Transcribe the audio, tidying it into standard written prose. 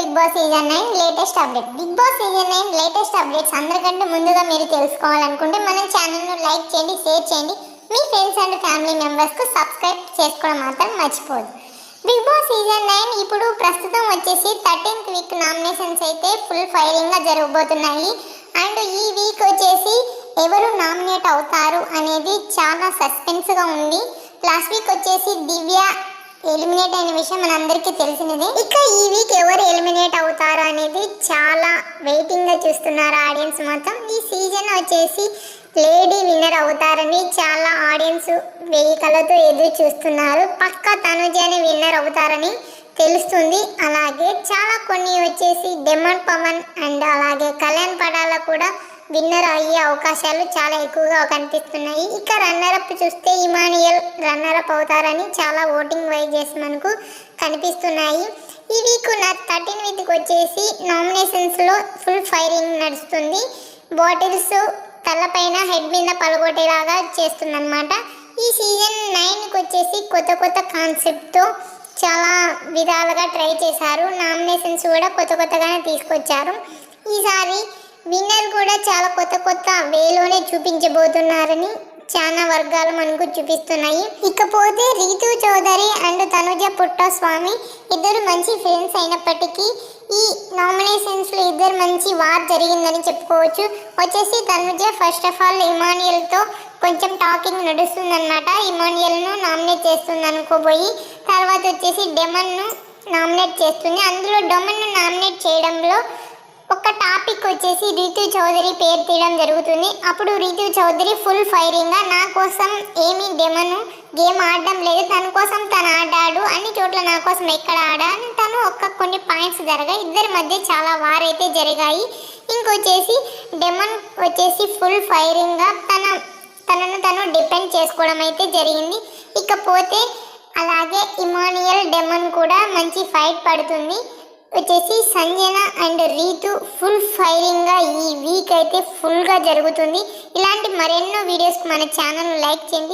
Big Boss season 9 latest update. Bigg Boss season 9 latest updates అందరికంటే ముందుగా మీరు తెలుసుకోవాలనుకుంటే మన ఛానల్ను లైక్ చేయండి, షేర్ చేయండి, మీ ఫ్రెండ్స్ అండ్ ఫ్యామిలీ మెంబర్స్కు సబ్స్క్రైబ్ చేసుకోవడం మాత్రం మర్చిపోదు. బిగ్ బాస్ సీజన్ 9 ఇప్పుడు ప్రస్తుతం వచ్చేసి 13th వీక్ నామినేషన్స్ అయితే ఫుల్ ఫైరింగ్గా జరగబోతున్నాయి. అండ్ ఈ వీక్ వచ్చేసి ఎవరు నామినేట్ అవుతారు అనేది చాలా సస్పెన్స్గా ఉంది. లాస్ట్ వీక్ వచ్చేసి దివ్య ఎలిమినేట్ అయిన విషయం మనందరికీ తెలిసినదే. ఇక ఈ వీక్ ఎవరు ఎలిమినేట్ అవుతారు అనేది చాలా వెయిటింగ్గా చూస్తున్నారు ఆడియన్స్ మొత్తం. ఈ సీజన్ వచ్చేసి లేడీ విన్నర్ అవుతారని చాలా ఆడియన్స్ వెయ్యి కళ్ళతో ఎదురు చూస్తున్నారు. పక్కా తనుజాని విన్నర్ అవుతారని తెలుస్తుంది. అలాగే చాలా కొన్ని వచ్చేసి డెమన్ పవన్ అండ్ అలాగే కళ్యాణ్ పడాల కూడా విన్నర్ అయ్యే అవకాశాలు చాలా ఎక్కువగా కనిపిస్తున్నాయి. ఇక రన్నరప్ చూస్తే ఇమానియల్ రన్నరప్ అవుతారని చాలా ఓటింగ్ వైజెస్ మనకు కనిపిస్తున్నాయి. ఈ వీక్ 13 వీక్ వచ్చేసి నామినేషన్స్లో ఫుల్ ఫైరింగ్ నడుస్తుంది. బాటిల్స్ తలపైన హెడ్ మీద పలగొట్టేలాగా చేస్తుందన్నమాట. ఈ సీజన్ 9కి వచ్చేసి కొత్త కాన్సెప్ట్తో చాలా విధాలుగా ట్రై చేశారు. నామినేషన్స్ కూడా కొత్తగానే తీసుకొచ్చారు. ఈసారి విన్నర్ కూడా చాలా కొత్త వేలోనే చూపించబోతున్నారని చాలా వర్గాలు మనకు చూపిస్తున్నాయి. ఇకపోతే రీతు చౌదరి అండ్ తనుజ పుట్టస్వామి ఇద్దరు మంచి ఫ్రెండ్స్ అయినప్పటికీ ఈ నామినేషన్స్లో ఇద్దరు మంచి వార్ జరిగిందని చెప్పుకోవచ్చు. వచ్చేసి తనుజ ఫస్ట్ ఆఫ్ ఆల్ ఇమానియల్తో కొంచెం టాకింగ్ నడుస్తుందన్నమాట. ఇమానియల్ను నామినేట్ చేస్తుంది అనుకోబోయి తర్వాత వచ్చేసి డెమన్ను నామినేట్ చేస్తుంది. అందులో డెమన్ను నామినేట్ చేయడంలో ఒక టాపిక్ వచ్చేసి రీతు చౌదరి పేరు తీయడం జరుగుతుంది. అప్పుడు రీతు చౌదరి ఫుల్ ఫైరింగ్గా నా కోసం ఏమీ డెమను గేమ్ ఆడడం లేదు, తన కోసం తను ఆడాడు, అన్ని చోట్ల నా కోసం ఎక్కడ ఆడా అని తను కొన్ని పాయింట్స్ జరిగాయి. ఇద్దరి మధ్య చాలా వార్ అయితే జరిగాయి. ఇంకొచ్చేసి డెమన్ వచ్చేసి ఫుల్ ఫైరింగ్గా తనను తను డిపెండ్ చేసుకోవడం అయితే జరిగింది. ఇకపోతే అలాగే ఇమానియల్ డెమన్ కూడా మంచి ఫైట్ పడుతుంది. వచ్చేసి సంజన అండ్ రీతు ఫుల్ ఫైరింగ్గా ఈ వీక్ అయితే ఫుల్గా జరుగుతుంది. ఇలాంటి మరెన్నో వీడియోస్కి మన ఛానల్ లైక్ చేయండి.